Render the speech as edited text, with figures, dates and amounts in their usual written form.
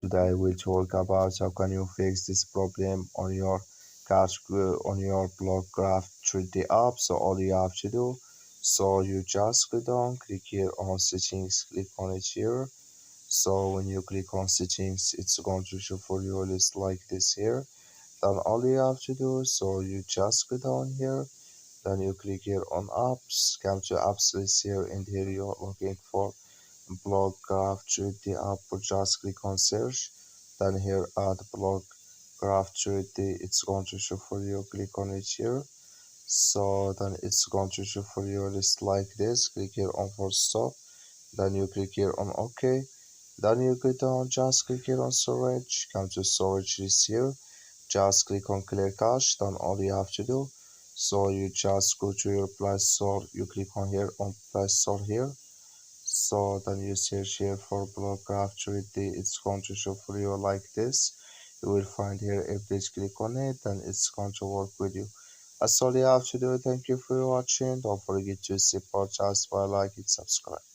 Today we'll talk about how can you fix this problem on your on your blog graph 3D app. So all you have to do, so you just go down, click here on settings, click on it here. So when you click on settings, it's going to show for you a list like this here. Then all you have to do, so you just go down here, then you click here on apps, come to apps list here, and here you're looking for blog graph 3D app, or just click on search. Then here add blog graph 3D, it's going to show for you, click on it here. So then it's going to show for you a list like this, click here on for stop, then you click here on OK. Then you go down, just click here on storage, come to storage list here, just click on clear cache. Then all you have to do, so you just go to your Play Store, you click on here on Play Store here. So then you search here for Blockgraph 3D, it's going to show for you like this. You will find here a page, click on it, and it's going to work with you. That's all you have to do. Thank you for watching. Don't forget to support us by like and subscribe.